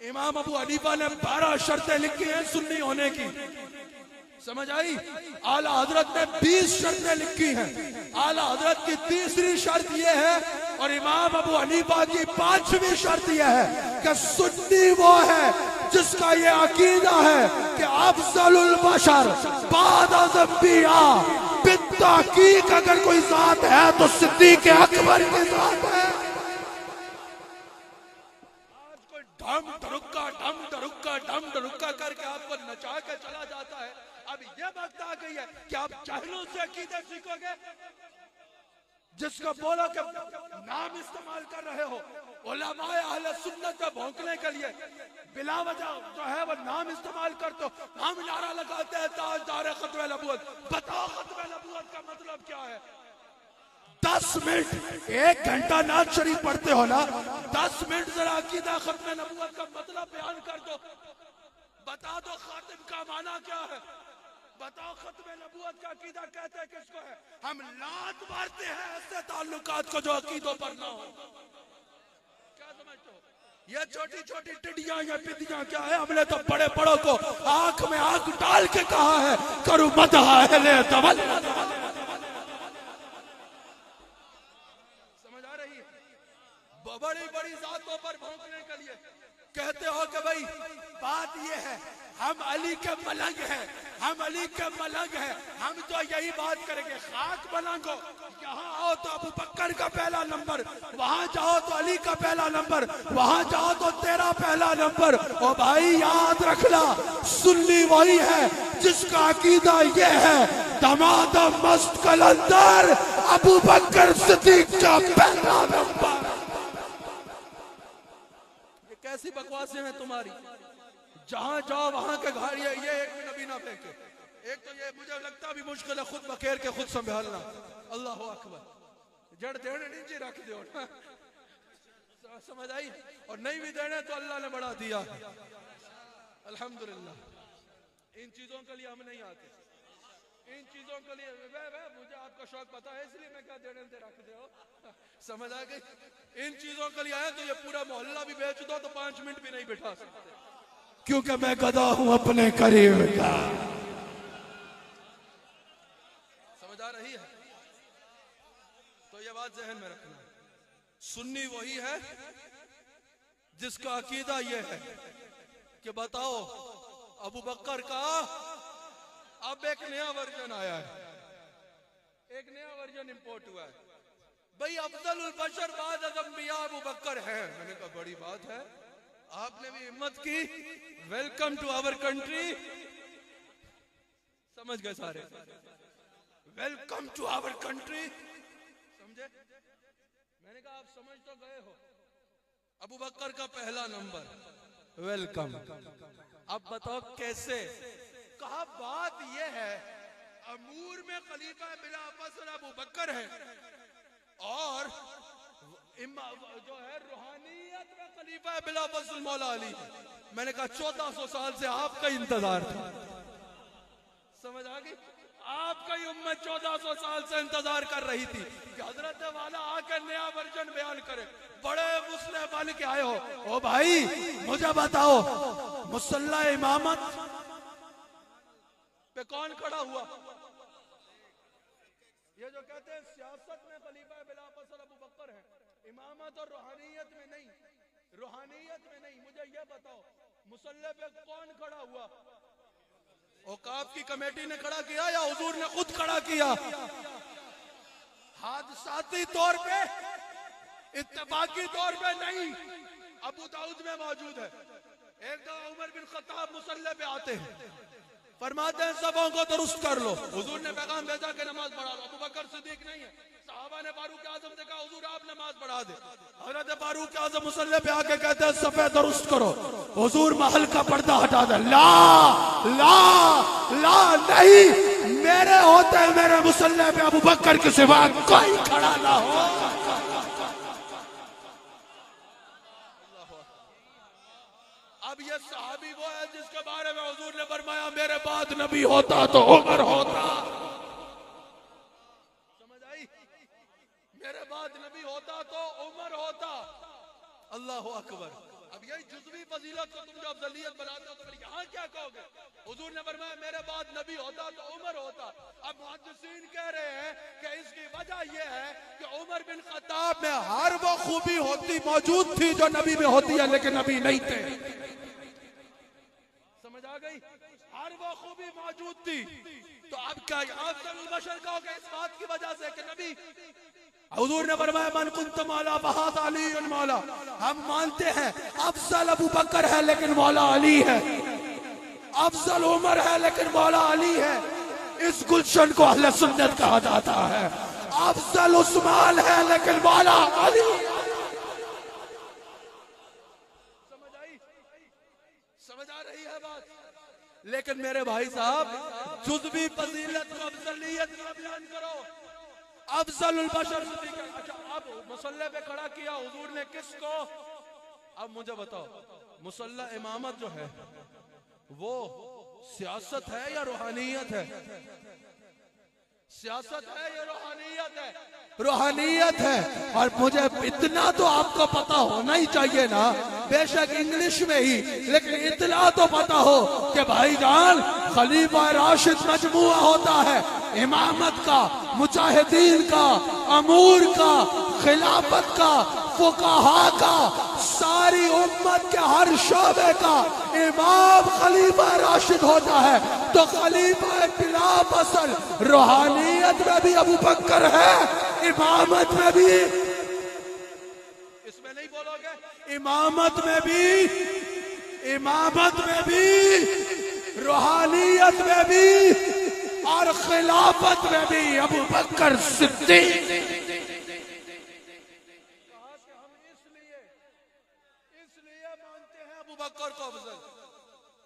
इमाम अबू हनीफा ने 12 शर्तें लिखी हैं सुन्नी होने की, समझ आई? आला हजरत ने 20 शर्तें लिखी हैं। आला हजरत की तीसरी शर्त यह है और इमाम अबू हनीफा की 5वीं शर्त यह है कि सुन्नी वो है जिसका ये अकीदा है कि अफजलुल बशर बाद अंबिया बित्तहकीक अगर कोई जात है तो सिद्दीक अकबर की जात है। डम डरुक्का करके आपको नचा के चला जाता है। अब ये वक्त आ गई है कि आप जाहिलों से अकीदत सीखोगे। जिसको बोलो कि नाम इस्तेमाल कर रहे हो उलमाए अहले सुन्नत में भौंकने के लिए बिला वजह जो है वो नाम इस्तेमाल करते हो। हम नारा लगाते हैं ताजदार खत्म नबूवत। बताओ खत्म नबूवत का मतलब क्या है? 10 मिनट 1 घंटा नाज शरीफ पढ़ते हो ना, 10 मिनट जरा अकीदा खत्म नबूवत का मतलब बयान कर दो। बता दो खातिम का माना क्या है, बताओ खत्म नबूवत का अकीदा कहते हैं किसको है। हम लात मारते हैं ऐसे ताल्लुकात को जो अकीदों पर ना हो। क्या समझते हो? ये छोटी छोटी टिड्डियां या पिद्दियां क्या है? हमने तो बड़े बड़ों को आंख में आंख डाल के कहा है करू मत है तवल। समझ आ रही है? बड़ी बड़ी जातों पर भौंकने के लिए कहते हो कि भाई बात ये है हम अली के मलंग हैं, हम अली के मलंग हैं, हम तो यही बात करेंगे। खाक मलंगो, यहाँ आओ तो अबू बकर का पहला नंबर, वहां जाओ तो अली का पहला नंबर, वहां जाओ तो तेरा पहला नंबर। ओ भाई याद रखना, सुन्नी वही है जिसका अकीदा ये है दमाद मस्त कलंदर अबू बकर सिद्दीक का पहला नंबर। ये कैसी बकवासें हैं तुम्हारी? जहां जाओ वहां के घर ये एक भी नबी ना फेंके। एक तो ये मुझे लगता भी मुश्किल है खुद बखेर के खुद संभालना। अल्लाह अकबर, जड़ देने नीचे रख दो ना, समझ आई? और नहीं भी देने तो अल्लाह ने बढ़ा दिया। अल्हम्दुलिल्लाह। इन चीजों के लिए हम नहीं आते, इन चीजों के लिए मुझे आपका शौक पता है इसलिए मैं क्या देने दे रख दो। समझ आ गई? इन चीजों के लिए आए तो ये पूरा मोहल्ला भी बेच दो तो 5 मिनट भी नहीं बिठा सकते, क्योंकि मैं गधा हूं अपने करीब का। समझ आ रही है? तो ये बात जहन में रखना, सुन्नी वही है जिसका अकीदा ये है कि बताओ अबू बकर का अब एक नया वर्जन आया है, एक नया वर्जन इंपोर्ट हुआ है। भाई अफजलुल बशर बाद अंबिया अबू बकर है। मैंने कहा बड़ी बात है, आपने भी हिम्मत की। Welcome to our country. समझ गए सारे? वेलकम टू आवर कंट्री, समझे? मैंने कहा आप समझ तो गए हो, अबू बकर का पहला नंबर, वेलकम। अब बताओ कैसे? कहा बात यह है अमूर में खलीफा बिला फजल अबू बकर है और जो है रूहानियत में खलीफा बिला फजल मौला अली है। मैंने कहा 1400 साल से आपका इंतजार था। समझ आ गई? आपका ही उम्मत 1400 साल से इंतजार कर रही थी कि हजरत वाला आकर नया वर्जन बयान करे। बड़े मुस्लिम बन के आए हो। ओ भाई मुझे बताओ मुसल्ला इमामत पे कौन खड़ा हुआ? ये जो कहते हैं सियासत में खलीफा बिला फजल अबू बकर है, इमामत और रूहानियत में नहीं, रूहानियत में नहीं। मुझे ये बताओ मुसल्ले पे कौन खड़ा हुआ? औकाफ की कमेटी ने खड़ा किया या हुजूर ने खुद खड़ा किया? हादसाती तौर पे, इत्तेफाकी तौर पे नहीं। अबू दाऊद में मौजूद है। एक दो उमर बिन खत्ताब मुसल्ले पे आते हैं, फरमाते हैं सबों को दुरुस्त कर लो। हुजूर ने पैगाम भेजा कि नमाज पढ़ा लो। अबू बकर सिद्दीक नहीं है, सहाबा ने फारूक आजम से कहा हुजूर आप नमाज पढ़ा दे। हजरत फारूक आजम मुसल्ले पे आके कहते हैं सफे दुरुस्त करो। हुजूर महल का पर्दा हटा दे। ला ला ला नहीं, मेरे होते मेरे मुसल्ले पे अबू बकर के सिवा कोई खड़ा ना हो। अब ये सहाबी वो है जिसके बारे में हुजूर ने फरमाया मेरे बाद नबी होता तो उमर होता। समझ आई? मेरे बाद नबी होता तो उमर होता। अल्लाह अकबर। अब यही जुज़वी फजीलत को तुम जो अफजलियत बनाते हो तो फिर यहाँ क्या कहोगे? हुजूर ने फरमाया मेरे बाद नबी होता तो उमर होता। अब मुहद्दिसीन कह रहे हैं कि इसकी वजह यह है कि उमर बिन खत्ताब में हर वो खूबी होती मौजूद थी जो नबी में होती है लेकिन नबी नहीं थे। समझ आ गई? हर वो खूबी मौजूद थी। तो अब क्या अफजलुल बशर कहोगे इस बात की वजह से कि नबी? हुजूर ने फरमाया मन कुंत मौला फहाज़ा अली मौला। हम मानते हैं अफजल अबू बकर है लेकिन मौला अली है, अफजल उमर है लेकिन मौला अली है। इस गुलशन को अहले सुन्नत कहा जाता है। अफजल उस्मान है लेकिन मौला अली। समझ आई? समझ आ रही है बात? लेकिन मेरे भाई साहब जुज़वी फजीलत को अफजलियत में बयान करो। अफजलुल बशर सिद्दीक। अच्छा, अब मुसल्ले पे खड़ा किया हुजूर ने किसको? अब मुझे बताओ, मुसल्ला इमामत जो है वो सियासत है या रूहानियत है? सियासत है या रूहानियत है? रूहानियत है। और मुझे इतना तो आपको पता होना ही चाहिए ना, बेशक इंग्लिश में ही, लेकिन इतना तो पता हो कि भाईजान खलीफा राशिद मजमुआ होता है इमामत का, मुजाहिदीन का, अमूर का, खिलाफत का, फुकाहा का, सारी उम्मत के हर शोबे का इमाम खलीफा राशिद होता है। तो खलीफा बिला असल रूहानियत में भी अबू बकर है, इमामत में भी, इसमें नहीं बोलोगे, इमामत में भी, रूहानियत में भी और खिलाफत में भी अबू बकर सिद्दीक। बकर को अफजल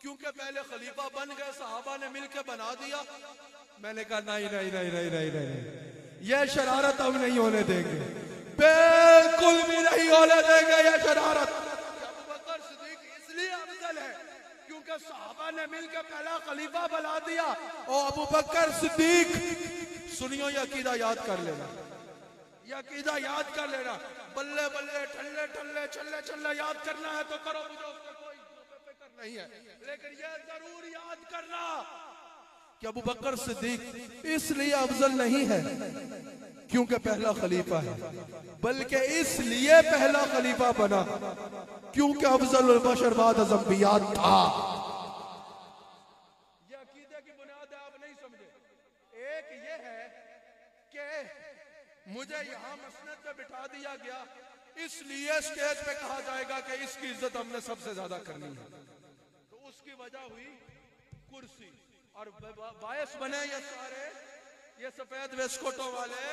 क्योंकि पहले खलीफा बन गए, सहाबा ने मिलकर बना दिया। मैंने कहा नहीं नहीं नहीं नहीं नहीं नहीं, यह शरारत हम नहीं होने देंगे, बिल्कुल भी नहीं होने देंगे यह शरारत। अबू बकर सिद्दीक इसलिए अफजल है क्योंकि सहाबा ने मिलकर पहला खलीफा बना दिया। और अबू बकर सिद्दीक, सुनियो ये अकीदा याद कर लेना, ये अकीदा याद कर लेना। बल्ले बल्ले ठल्ले ठल्ले छल्ले छल्ले याद करना है तो करो, मुझे उसका कोई फिक्र नहीं है, लेकिन ये जरूर याद करना कि अबू बकर सिद्दीक इसलिए अफजल नहीं है क्योंकि पहला खलीफा है, बल्कि इसलिए पहला खलीफा बना क्योंकि अफजलुल बशर बाद अंबिया था। ये अकीदे की बुनियाद आप नहीं समझे। एक ये है कि मुझे यहाँ मसनद पे बिठा दिया गया, इसलिए स्टेज पे कहा जाएगा कि इसकी इज्जत हमने सबसे ज्यादा करनी है, तो उसकी वजह हुई कुर्सी। और बायस बने ये सारे, ये सफेद वेस्कोटों वाले,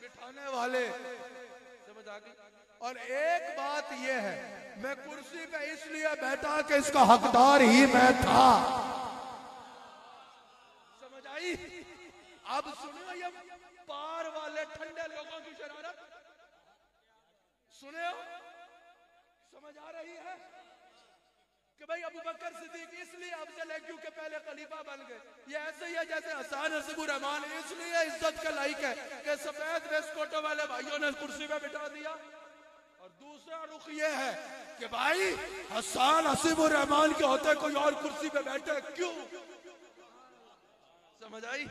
बिठाने वाले, समझ आ गई। और एक बात ये है, मैं कुर्सी पे इसलिए बैठा कि इसका हकदार ही मैं था, समझ आई। अब सुनो ये पार वाले ठंडे लोगों की शरारत, सुने हो, समझ आ रही है कि भाई अबू बकर सिद्दीक इसलिए अफजल है क्योंकि पहले खलीफा बन गए। ये ऐसे ही है जैसे हसन नसीबुर रहमान इसलिए इज्जत के लायक है कि सफेद वेस्टकोटों वाले भाइयों ने कुर्सी पे बिठा दिया। और दूसरा रुख ये है कि भाई हसन नसीबुर रहमान के होते कोई और कुर्सी पे बैठे क्यों, समझ आई।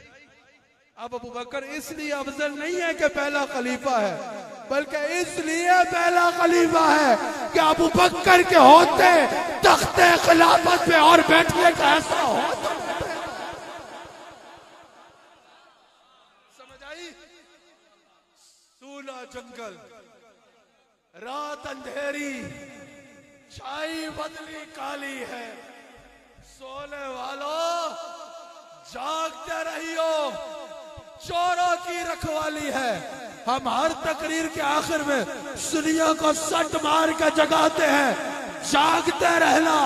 अब अबू बकर इसलिए अफजल नहीं है कि पहला खलीफा है, बल्कि इसलिए पहला खलीफा है कि अबू बकर के होते तख्ते खिलाफत पे और बैठने का ऐसा होता, समझ आई। सूना जंगल, रात अंधेरी, छाई बदली काली है, सोने वालों जागते रहियो, चोरों की रखवाली है। हम हर तकरीर के आखिर में सुनियों को सट मार के जगाते हैं, जागते रहना।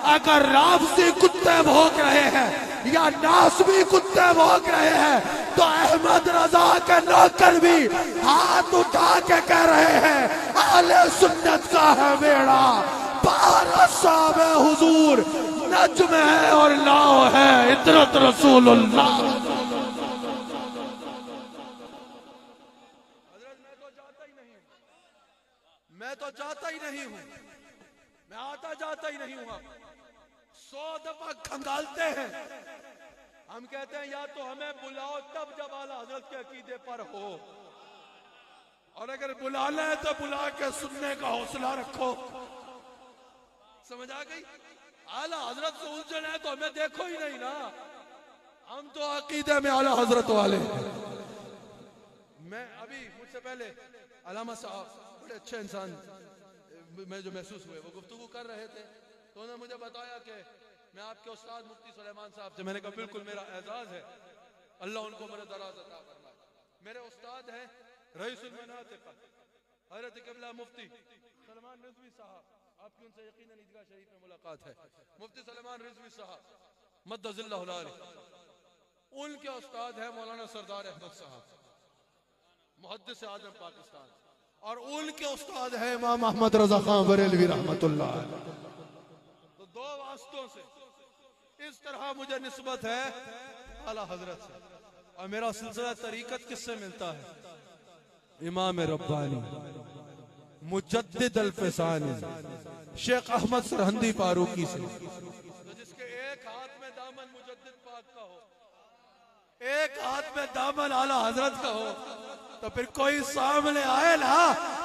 अगर राबसी कुत्ते भौंक रहे हैं या नासबी कुत्ते भौंक रहे हैं तो अहमद रजा के नौकर भी हाथ उठा के कह रहे हैं आले सुन्नत का है बेड़ा, बारसा में हुजूर नज्म है और लाओ है इतरत रसूलुल्लाह। मैं तो जाता ही नहीं हूं, मैं आता जाता ही नहीं हूं। 100 दफा खंगालते हैं, हम कहते हैं या तो हमें बुलाओ तब जब आला हजरत के अकीदे पर हो, और अगर बुलाना है तो बुला के सुनने का हौसला रखो, समझ आ गई। आला हजरत से उलझन है तो हमें देखो ही नहीं ना, हम तो अकीदे में आला हजरत वाले। मैं अभी मुझसे पहले अलामा साहब बड़े अच्छे इंसान में जो महसूस हुए, वो गुफ्तगू कर रहे थे तो उन्होंने मुझे बताया कि मैं आपके उस्ताद मुफ्ती सुलेमान साहब से, मैंने कहा बिल्कुल मेरा एजाज है, अल्लाह उनको मेरे दराज अता फरमाए। मेरे उस्ताद हैं रईसुल मनातिक हजरत क़िबला मुफ्ती सलमान रिजवी साहब, आपकी उनसे यकीनन ईदगाह शरीफ में मुलाकात है। मुफ्ती सलमान रिजवी साहब मद्दजिल्लाहु अलैह, उनके उस्ताद है मौलाना सरदार अहमद साहब, मुहद्दिस आज़म पाकिस्तान, और उनके उस्ताद है इमाम अहमद रजा खान बरेलवी रहमतुल्लाह अलैह। तो दो वास्तों से इस तरह मुझे निस्बत है आला हजरत से। और मेरा सिलसिला तरीकत किससे मिलता है? इमाम रब्बानी मुजद्दिद अल-फसानी शेख अहमद सरहंदी फारूकी से। तो जिसके एक हाथ में दामन मुजद्दिद पाक का हो, एक हाथ में दामन आला हजरत का हो, तो फिर कोई सामने आए ना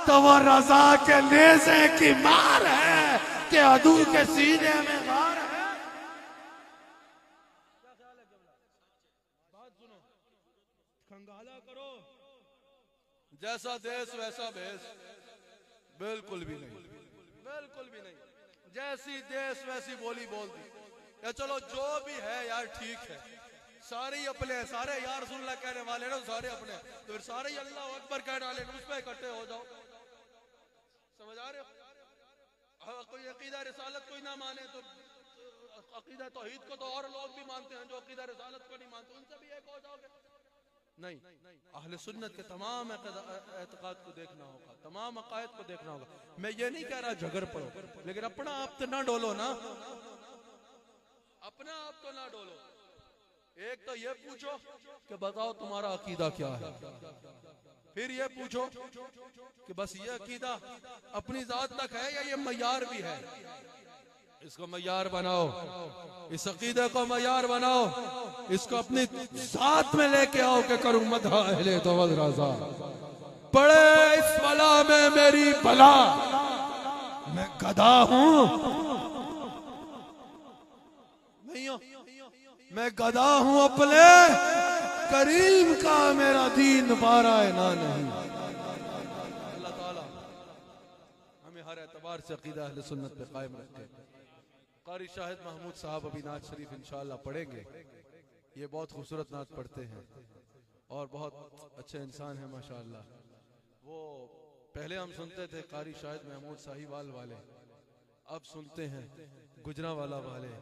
तो वो रजा के नेज़े की मार है कि अदू के सीने में गार है। क्या ख्याल है क़िबला? बात सुनो, खंगाला करो, जैसा देश वैसा भेष, बिल्कुल भी नहीं, बिल्कुल भी नहीं। जैसी देश वैसी बोली बोल दी। या चलो जो भी है यार ठीक है, सारे ही अपने, सारे यार रसूलुल्लाह कहने वाले ना, सारे अपने, तो फिर सारे ही अल्लाह अकबर कहने वाले, उस पर इकट्ठे हो जाओ। समझ आ रहे हो? कोई अकीदा रिसालत कोई ना माने तो अकीदा तौहीद को तो और लोग भी मानते हैं जो अकीदा रिसालत को नहीं मानते, उनसे भी एक हो जाओगे। नहीं, अहले सुन्नत के तमाम एतकाद को देखना होगा, तमाम अकायद को देखना होगा। मैं ये नहीं कह रहा झगड़ पड़ो, लेकिन अपना आप तो ना डोलो ना, अपना आप तो ना डोलो। एक तो ये पूछो कि बताओ तुम्हारा अकीदा क्या है, फिर ये पूछो कि बस ये अकीदा अपनी जात तक है या ये मयार भी है। इसको मयार बनाओ, इस अकीदे को मयार बनाओ, इसको अपनी साथ में लेके आओ कि करूं मदह अहले तो रजा पड़े इस बला में मेरी भला, मैं गधा हूं नहीं हो, मैं गधा हूं अपने करीम का, मेरा दीन पारा है ना नहीं। अल्लाह ताला हमें हर एतबार से अकीदा अहले सुन्नत पे कायम रखे। कारी शाहिद महमूद साहब अभी नात शरीफ इंशाअल्लाह पढ़ेंगे। ये बहुत खूबसूरत नात पढ़ते हैं और बहुत अच्छे इंसान हैं माशाअल्लाह। वो पहले हम सुनते थे कारी शाहिद महमूद साहिवाल वाले, अब सुनते हैं गुजरावाला वाले।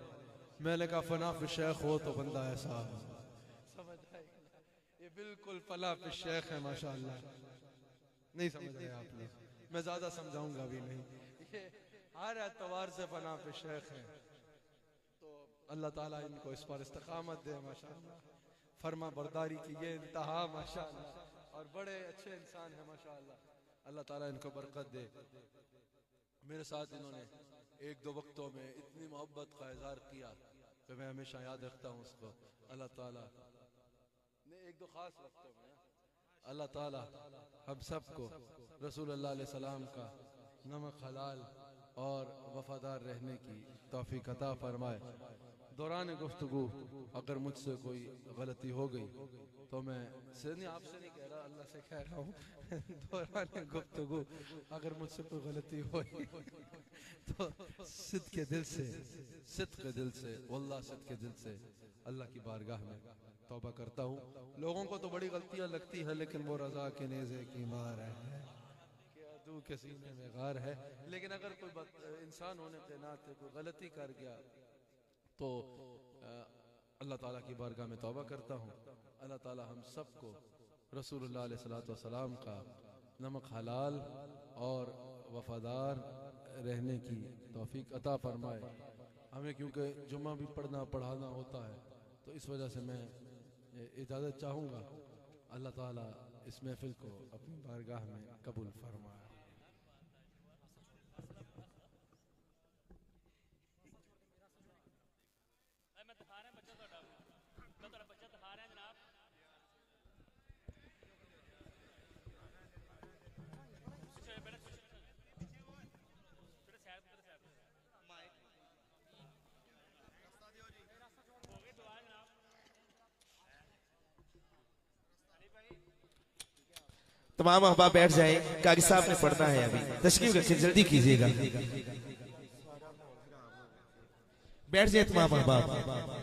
मैंने कहा फना फिर शेख हो तो बंदा ऐसा हो, समझ आए? ये बिल्कुल फला फिर शेख है माशाअल्लाह। नहीं समझ रहे आप लोग, मैं ज्यादा समझाऊंगा भी नहीं। ये हर एतवार से फना पे शेख है, तो अल्लाह ताला इनको इस पर इस्तकामत दे माशाअल्लाह। फरमा बरदारी की ये इंतहा माशाअल्लाह, और बड़े अच्छे इंसान है माशाअल्लाह। अल्लाह ताला इनको बरकत दे। मेरे साथ इन्होंने एक दो वक्तों में इतनी मोहब्बत का इजहार किया कि मैं हमेशा याद रखता हूँ उसको। अल्लाह ताला ने एक दो खास वक्तों में अल्लाह ताला हम सबको रसूलुल्लाह अलैहि सलाम का नमक हलाल और वफादार रहने की तौफीक अता फरमाए। दौरान गुफ्तगू अगर मुझसे कोई गलती हो गई तो मैं नहीं, आपसे नहीं कह रहा, अल्लाह से कह रहा हूँ। दौरान गुफ्तगू अगर मुझसे कोई गलती हुई तो सिद्ध के दिल से वल्लाह सिद्ध के दिल से अल्लाह की बारगाह में तौबा करता हूँ। लोगों को तो बड़ी गलतियाँ लगती है, लेकिन वो रजा के नेज़े की मार है के सीने में गार है। लेकिन अगर कोई इंसान होने के नाते कोई गलती कर गया तो अल्लाह ताला की बारगाह में तौबा करता हूँ। अल्लाह ताला हम सबको रसूलुल्लाह अलैहिस्सलाम का नमक हलाल और वफादार रहने की तौफीक अता फरमाए हमें, क्योंकि जुम्मा भी पढ़ाना होता है, तो इस वजह से मैं इजाज़त चाहूँगा। अल्लाह ताला इस महफिल को अपनी बारगाह में कबूल फरमाए। तमाम अहबाब बैठ जाएं, काजी साहब ने पढ़ना है अभी, तशरीफ रखिए, जल्दी कीजिएगा। बैठ जाए तमाम अहबाब।